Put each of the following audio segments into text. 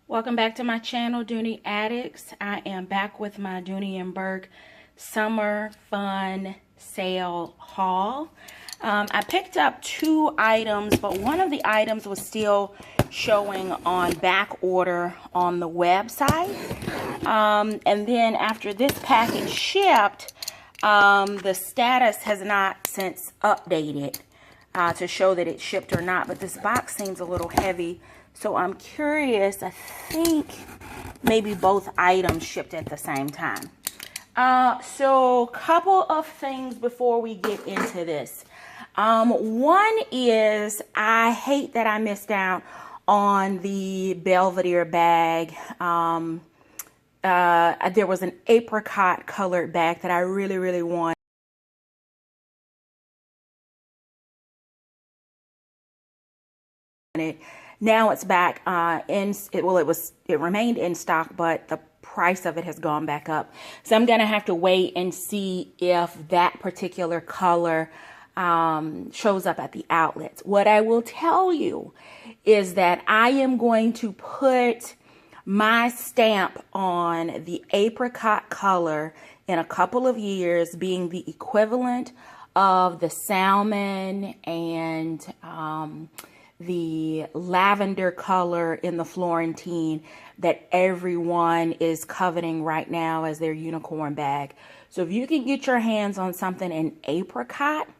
Welcome back to my channel, Dooney Addicts. I am back with my Dooney Bourke Summer Fun Sale haul. I picked up two items, but one of the items was still showing on back order on the website. And then after this package shipped, the status has not since updated to show that it shipped or not, but this box seems a little heavy. So I'm curious, I think maybe both items shipped at the same time. So couple of things before we get into this. One is I hate that I missed out on the Belvedere bag. There was an apricot colored bag that I really wanted. Now it's back it remained in stock, but the price of it has gone back up. So I'm going to have to wait and see if that particular color shows up at the outlets. What I will tell you is that I am going to put my stamp on the apricot color in a couple of years, being the equivalent of the salmon and the lavender color in the Florentine that everyone is coveting right now as their unicorn bag. So if you can get your hands on something in apricot,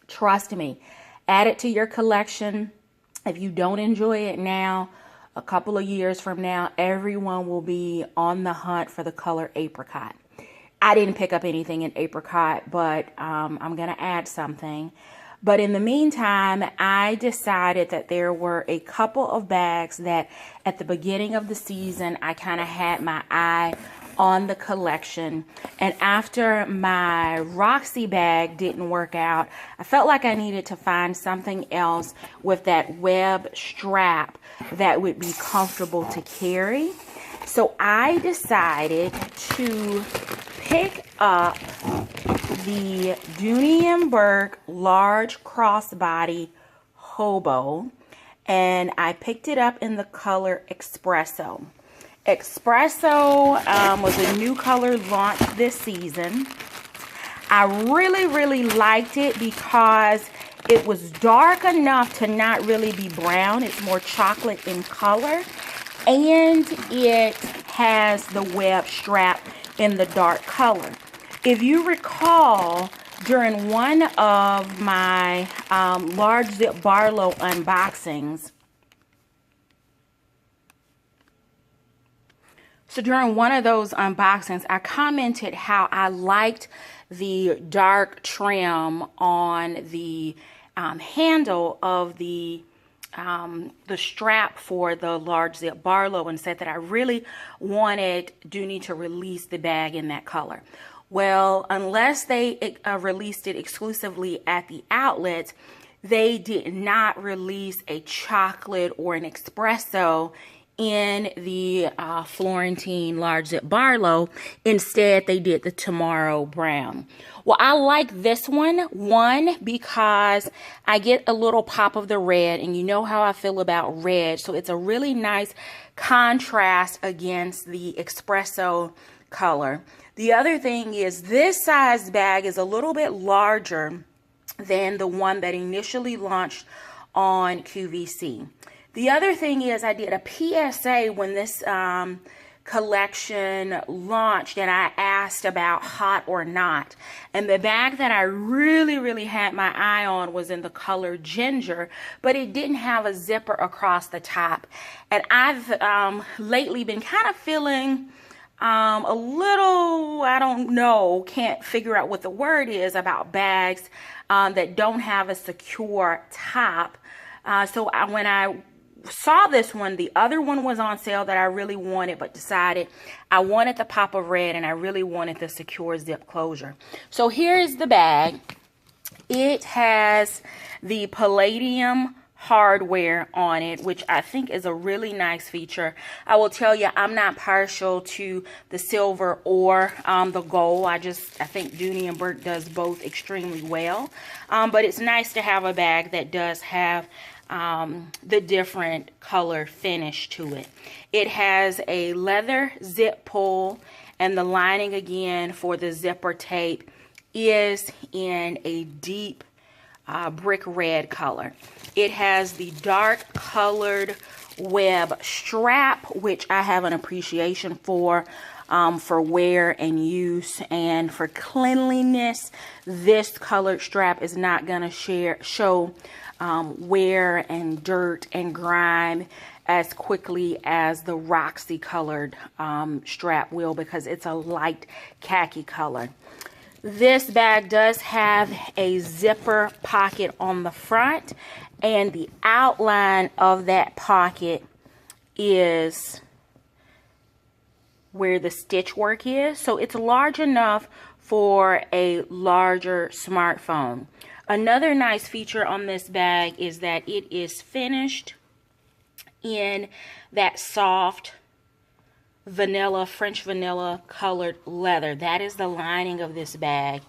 trust me, add it to your collection. If you don't enjoy it now, a couple of years from now, everyone will be on the hunt for the color apricot. I didn't pick up anything in apricot, but I'm going to add something. But in the meantime, I decided that there were a couple of bags that at the beginning of the season, I kind of had my eye on the collection. And after my Roxy bag didn't work out, I felt like I needed to find something else with that web strap that would be comfortable to carry. So I decided to pick up the Dooney Bourke large crossbody Hobo, and I picked it up in the color Espresso. Espresso was a new color launched this season. I really liked it because it was dark enough to not really be brown. It's more chocolate in color, and it has the web strap in the dark color. If you recall, during one of my large zip Barlow unboxings, during one of those unboxings, I commented how I liked the dark trim on the handle of the strap for the large zip Barlow, and said that I really wanted Dooney to release the bag in that color. Well, unless they released it exclusively at the outlets, they did not release a chocolate or an espresso in the Florentine large zip Barlow. Instead, they did the Tomorrow Brown. Well, I like this one, because I get a little pop of the red, and you know how I feel about red. So it's a really nice contrast against the espresso color. The other thing is this size bag is a little bit larger than the one that initially launched on QVC. The other thing is I did a PSA when this collection launched, and I asked about hot or not. And the bag that I really had my eye on was in the color ginger, but it didn't have a zipper across the top. And I've lately been kind of feeling a little, I don't know, can't figure out what the word is about bags that don't have a secure top. So when I saw this one, the other one was on sale that I really wanted, but decided I wanted the pop of red and I really wanted the secure zip closure. So here is the bag. It has the palladium hardware on it, which I think is a really nice feature. I will tell you, I'm not partial to the silver or the gold. I think Dooney Bourke does both extremely well. But it's nice to have a bag that does have the different color finish to it. It has a leather zip pull, and the lining again for the zipper tape is in a deep brick red color. It has the dark colored web strap, which I have an appreciation for wear and use, and for cleanliness. This colored strap is not going to show wear and dirt and grime as quickly as the Roxy colored strap will, because it's a light khaki color. This bag does have a zipper pocket on the front, and the outline of that pocket is where the stitch work is. So it's large enough for a larger smartphone. Another nice feature on this bag is that it is finished in that soft vanilla, French vanilla colored leather. That is the lining of this bag.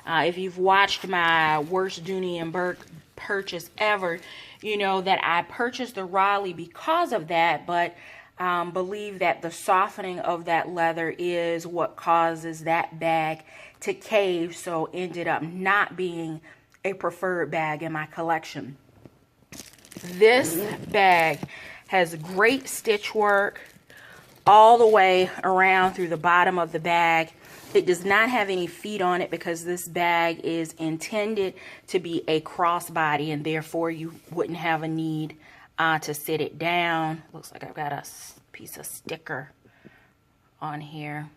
If you've watched my worst Dooney and Bourke purchase ever, you know that I purchased the Raleigh because of that, but believe that the softening of that leather is what causes that bag to cave, so ended up not being a preferred bag in my collection. This bag has great stitch work all the way around through the bottom of the bag. It does not have any feet on it because this bag is intended to be a crossbody, and therefore you wouldn't have a need to sit it down. Looks like I've got a piece of sticker on here.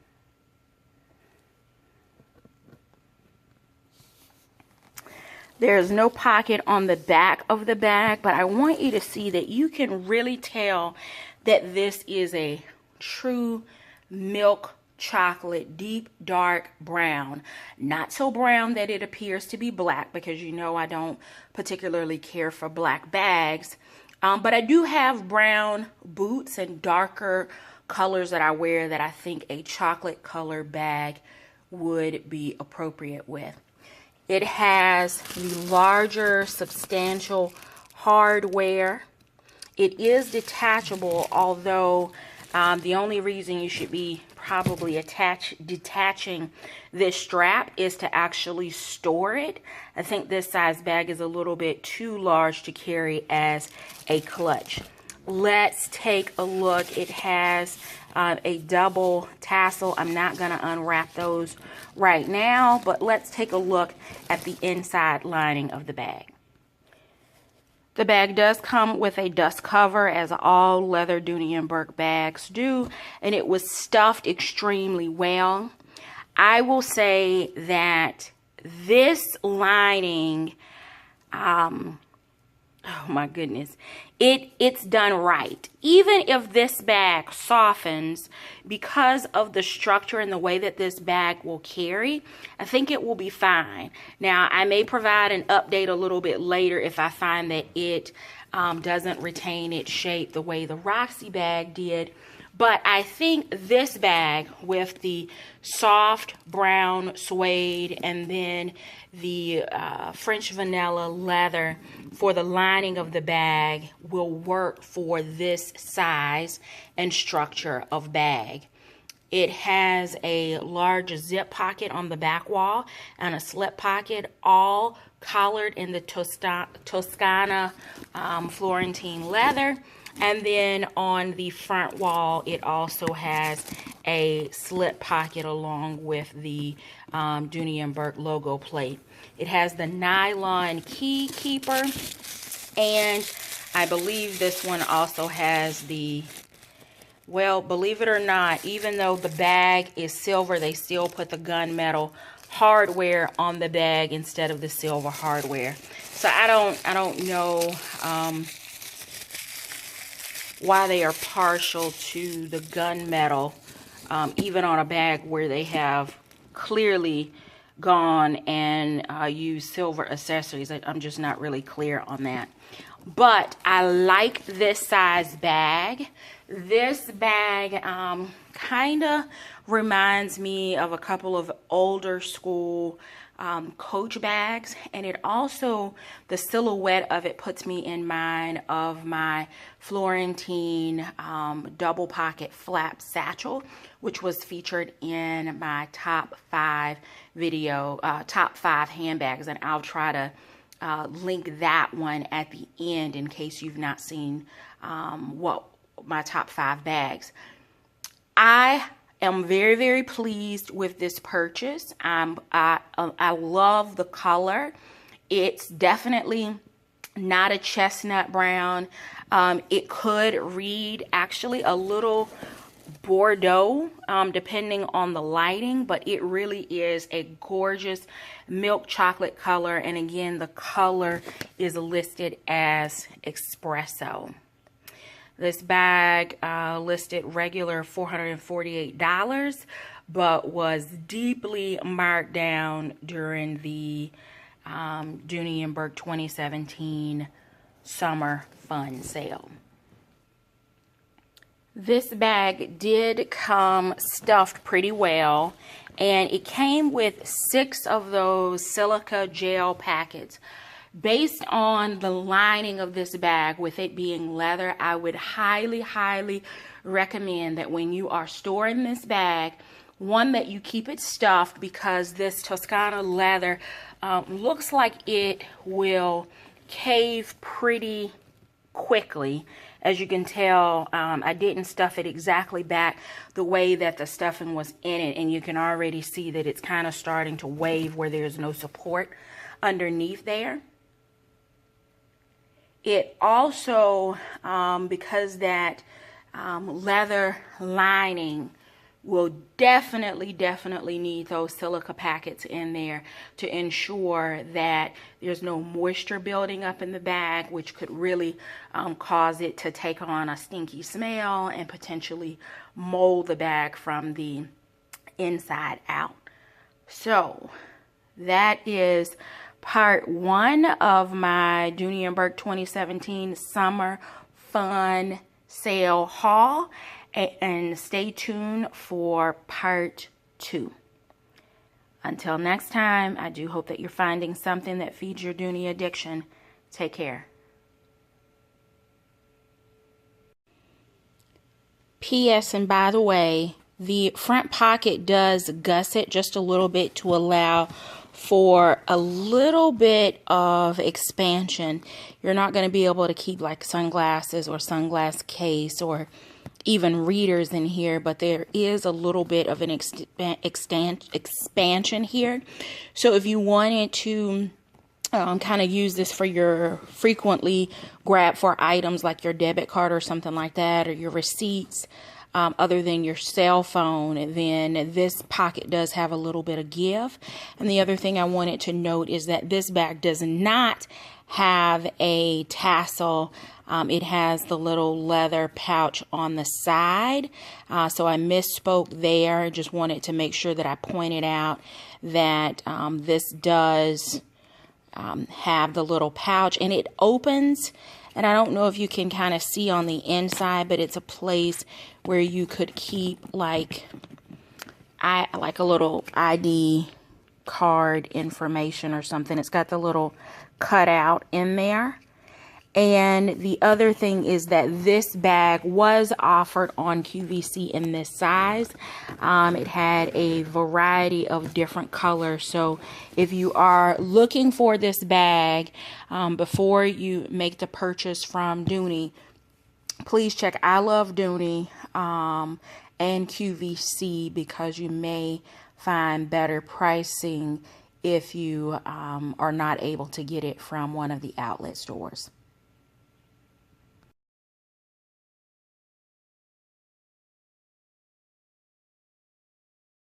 There's no pocket on the back of the bag, but I want you to see that you can really tell that this is a true milk chocolate, deep dark brown. Not so brown that it appears to be black, because you know I don't particularly care for black bags. But I do have brown boots and darker colors that I wear that I think a chocolate color bag would be appropriate with. It has the larger, substantial hardware. It is detachable, although the only reason you should be probably detaching this strap is to actually store it. I think this size bag is a little bit too large to carry as a clutch. Let's take a look. It has a double tassel. I'm not going to unwrap those right now, but let's take a look at the inside lining of the bag. The bag does come with a dust cover, as all leather Dooney and Bourke bags do, and it was stuffed extremely well. I will say that this lining, oh my goodness, it's done right. Even if this bag softens because of the structure and the way that this bag will carry, I think it will be fine. Now, I may provide an update a little bit later if I find that it doesn't retain its shape the way the Roxy bag did. But I think this bag with the soft brown suede and then the French vanilla leather for the lining of the bag will work for this size and structure of bag. It has a large zip pocket on the back wall and a slip pocket, all collared in the Toscana Florentine leather. And then on the front wall, it also has a slip pocket along with the Dooney and Bourke logo plate. It has the nylon key keeper, and I believe this one also has the, well, believe it or not, even though the bag is silver, they still put the gunmetal hardware on the bag instead of the silver hardware. So I don't know why they are partial to the gunmetal, even on a bag where they have clearly gone and used silver accessories. I'm just not really clear on that. But I like this size bag. This bag kind of reminds me of a couple of older school Coach bags, and it also, the silhouette of it puts me in mind of my Florentine double pocket flap satchel, which was featured in my top 5 video, top 5 handbags, and I'll try to link that one at the end in case you've not seen what my top 5 bags. I am very, very pleased with this purchase. I love the color. It's definitely not a chestnut brown. It could read actually a little Bordeaux, depending on the lighting, but it really is a gorgeous milk chocolate color. And again, the color is listed as Espresso. This bag listed regular $448, but was deeply marked down during the Dooney Bourke 2017 Summer Fun Sale. This bag did come stuffed pretty well, and it came with 6 of those silica gel packets. Based on the lining of this bag, with it being leather, I would highly, highly recommend that when you are storing this bag, one, that you keep it stuffed, because this Toscana leather looks like it will cave pretty quickly. As you can tell, I didn't stuff it exactly back the way that the stuffing was in it, and you can already see that it's kind of starting to wave where there's no support underneath there. It also, because that leather lining will definitely need those silica packets in there to ensure that there's no moisture building up in the bag, which could really cause it to take on a stinky smell and potentially mold the bag from the inside out. So that is part 1 of my Dooney Bourke 2017 Summer Fun Sale haul, and stay tuned for part 2. Until next time, I do hope that you're finding something that feeds your Dooney addiction. Take care. P.S. and by the way, the front pocket does gusset just a little bit to allow for a little bit of expansion. You're not going to be able to keep like sunglasses or sunglass case or even readers in here, but there is a little bit of an expansion here. So if you wanted to kind of use this for your frequently grab for items like your debit card or something like that, or your receipts, other than your cell phone, then this pocket does have a little bit of give. And the other thing I wanted to note is that this bag does not have a tassel. It has the little leather pouch on the side. So I misspoke there. Just wanted to make sure that I pointed out that this does have the little pouch, and it opens. And I don't know if you can kind of see on the inside, but it's a place where you could keep like a little ID card information or something. It's got the little cutout in there. And the other thing is that this bag was offered on QVC in this size. It had a variety of different colors. So if you are looking for this bag before you make the purchase from Dooney, please check I Love Dooney and QVC, because you may find better pricing if you are not able to get it from one of the outlet stores.